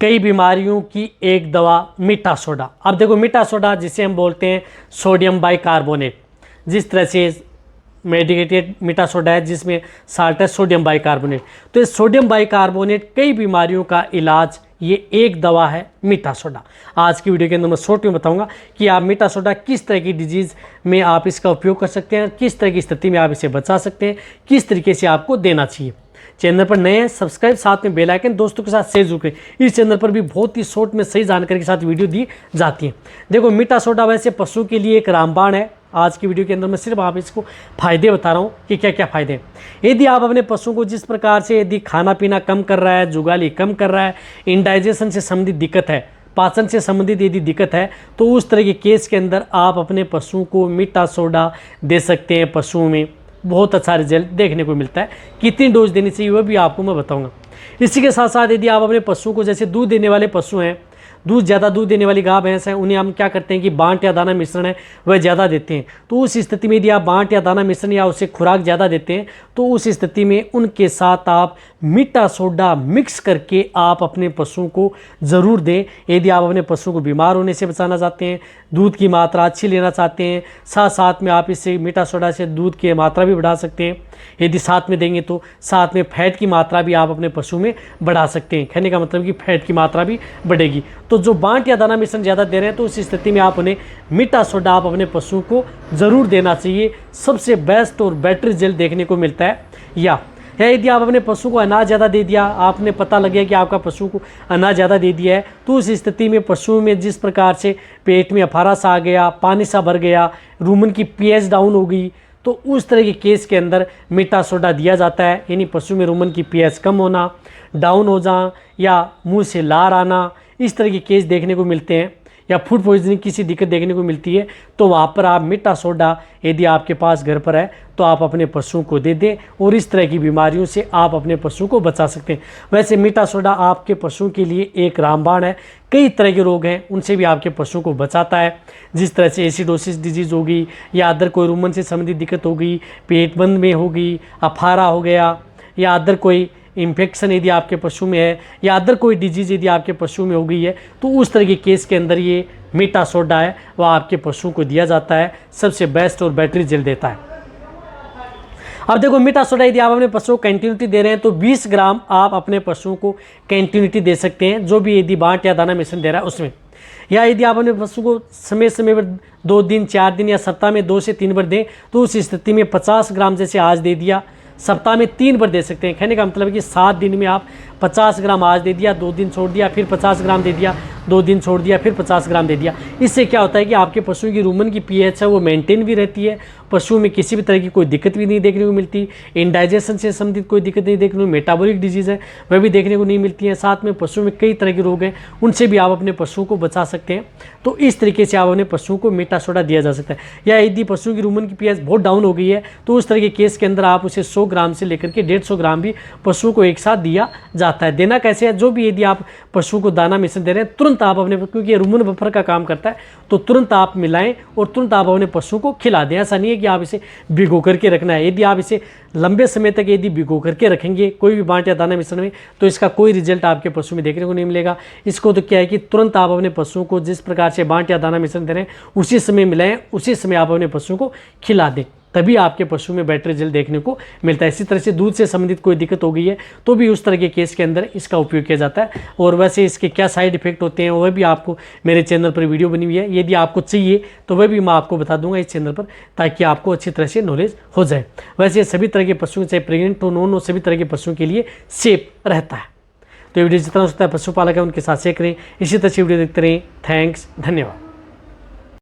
कई बीमारियों की एक दवा मीठा सोडा। अब देखो मीठा सोडा जिसे हम बोलते हैं सोडियम बाइकार्बोनेट, जिस तरह से मेडिकेटेड मीठा सोडा है जिसमें साल्ट है सोडियम बाइकार्बोनेट, तो ये सोडियम बाइकार्बोनेट कई बीमारियों का इलाज, ये एक दवा है मीठा सोडा। आज की वीडियो के अंदर मैं शॉर्ट में बताऊंगा कि आप मीठा सोडा किस तरह की डिजीज़ में आप इसका उपयोग कर सकते हैं, किस तरह की स्थिति में आप इसे बचा सकते हैं, किस तरीके से आपको देना चाहिए। चैनल पर नए हैं सब्सक्राइब, साथ में बेल आइकन, दोस्तों के साथ शेयर जरूर करें। इस चैनल पर भी बहुत ही शॉर्ट में सही जानकारी के साथ वीडियो दी जाती है। देखो मीठा सोडा वैसे पशु के लिए एक रामबाण है। आज की वीडियो के अंदर मैं सिर्फ आप इसको फ़ायदे बता रहा हूँ कि क्या क्या फ़ायदे हैं। यदि आप अपने पशु को जिस प्रकार से यदि खाना पीना कम कर रहा है, जुगाली कम कर रहा है, इंडाइजेशन से संबंधित दिक्कत है, पाचन से संबंधित यदि दिक्कत है, तो उस तरह के केस के अंदर आप अपने पशु को मीठा सोडा दे सकते हैं। पशुओं में बहुत अच्छा रिजल्ट देखने को मिलता है। कितनी डोज देनी चाहिए वह भी आपको मैं बताऊंगा। इसी के साथ साथ यदि आप अपने पशु को, जैसे दूध देने वाले पशु हैं, ज़्यादा दूध देने वाली गाय भैंस है, उन्हें हम क्या करते हैं कि बांट या दाना मिश्रण है वह ज़्यादा देते हैं। तो उस स्थिति में यदि आप बांट या दाना मिश्रण या उसे खुराक ज़्यादा देते हैं, तो उस स्थिति में उनके साथ आप मीठा सोडा मिक्स करके आप अपने पशु को ज़रूर दें। यदि आप अपने पशु को बीमार होने से बचाना चाहते हैं, दूध की मात्रा अच्छी लेना चाहते हैं, साथ साथ में आप इससे मीठा सोडा से दूध की मात्रा भी बढ़ा सकते हैं। यदि साथ में देंगे तो साथ में फैट की मात्रा भी आप अपने पशु में बढ़ा सकते हैं। कहने का मतलब कि फैट की मात्रा भी बढ़ेगी। तो जो बांट या दाना मिश्रण ज़्यादा दे रहे हैं, तो उस स्थिति में आप उन्हें मीठा सोडा आप अपने पशु को ज़रूर देना चाहिए। सबसे बेस्ट और बेटर रिजल्ट देखने को मिलता है। या यदि आप अपने पशु को अनाज ज़्यादा दे दिया, आपने पता लग गया कि आपका पशु को अनाज ज़्यादा दे दिया है, तो उस स्थिति में पशु में जिस प्रकार से पेट में अफारा सा आ गया, पानी सा भर गया, रूमन की पीएच डाउन हो गई, तो उस तरह के केस के अंदर मीठा सोडा दिया जाता है। यानी पशु में रूमन की पीएच कम होना, डाउन हो जाना या मुंह से लार आना, इस तरह के केस देखने को मिलते हैं, या फूड पॉइजनिंग की सी दिक्कत देखने को मिलती है, तो वहाँ पर आप मीठा सोडा यदि आपके पास घर पर है तो आप अपने पशुओं को दे दें और इस तरह की बीमारियों से आप अपने पशु को बचा सकते हैं। वैसे मीठा सोडा आपके पशुओं के लिए एक रामबाण है। कई तरह के रोग हैं उनसे भी आपके पशु को बचाता है। जिस तरह से एसिडोसिस डिजीज़ होगी या अदर कोई रूमन से संबंधित दिक्कत होगी, पेट बंद में होगी, अफारा हो गया, या अदर कोई इन्फेक्शन यदि आपके पशु में है, या अदर कोई डिजीज़ यदि आपके पशु में हो गई है, तो उस तरह के केस के अंदर ये मीठा सोडा है वह आपके पशु को दिया जाता है। सबसे बेस्ट और बेटर रिजल्ट देता है। अब देखो मीठा सोडा यदि आप अपने पशु को कंटिन्यूटी दे रहे हैं, तो 20 ग्राम आप अपने पशुओं को कंटिन्यूटी दे सकते हैं, जो भी यदि बांट या दाना मिश्रण दे रहा है उसमें। या यदि आप अपने पशु को समय समय पर 2 दिन 4 दिन या सप्ताह में 2 से 3 बार दें, तो उस स्थिति में 50 ग्राम जैसे आज दे दिया, सप्ताह में 3 बार दे सकते हैं। कहने का मतलब है कि 7 दिन में आप 50 ग्राम आज दे दिया, 2 दिन छोड़ दिया, फिर 50 ग्राम दे दिया, 2 दिन छोड़ दिया, फिर 50 ग्राम दे दिया। इससे क्या होता है कि आपके पशु की रूमन की पीएच है वो मेंटेन भी रहती है, पशु में किसी भी तरह की कोई दिक्कत भी नहीं देखने को मिलती, इंडाइजेशन से संबंधित कोई दिक्कत नहीं देखने को, मेटाबॉलिक डिजीज़ है वह भी देखने को नहीं मिलती है। साथ में पशु में कई तरह के रोग हैं उनसे भी आप अपने पशु को बचा सकते हैं। तो इस तरीके से आप अपने पशु को मीठा सोडा दिया जा सकता है। या यदि पशु की रूमन की पीएच बहुत डाउन हो गई है, तो उस तरह के केस के अंदर आप उसे 100 ग्राम से लेकर के 150 ग्राम भी पशु को एक साथ दिया जाता है। देना कैसे है, जो भी यदि आप पशु को दाना मिश्रण दे रहे हैं, तुरंत आप अपने, क्योंकि ये रूमन बफर का काम करता है, तो तुरंत आप मिलाएं और तुरंत आप अपने पशु को खिला दें। ऐसा नहीं है कि आप इसे भिगो करके रखना है। यदि आप इसे लंबे समय तक यदि भिगो करके रखेंगे कोई भी बांट या दाना मिश्रण में, तो इसका कोई रिजल्ट आपके पशु में देखने को नहीं मिलेगा। इसको तो क्या है कि तुरंत आप अपने पशुओं को जिस प्रकार से बांट या दाना मिश्रण दे रहे हैं उसी समय मिलाएं, उसी समय आप अपने पशुओं को खिला दें, तभी आपके पशु में बेटर रिजल्ट देखने को मिलता है। इसी तरह से दूध से संबंधित कोई दिक्कत हो गई है तो भी उस तरह के केस के अंदर इसका उपयोग किया जाता है। और वैसे इसके क्या साइड इफेक्ट होते हैं वह भी आपको मेरे चैनल पर वीडियो बनी हुई है, यदि आपको चाहिए तो वह भी मैं आपको बता दूंगा इस चैनल पर, ताकि आपको अच्छी तरह से नॉलेज हो जाए। वैसे सभी तरह के पशुओं, चाहे प्रेग्नेंट हो, नॉन हो, सभी तरह के पशुओं के लिए सेफ रहता है। तो ये वीडियो जितना हो सकता है पशुपालक है उनके साथ शेयर करें। इसी तरह से वीडियो देखते रहें। थैंक्स, धन्यवाद।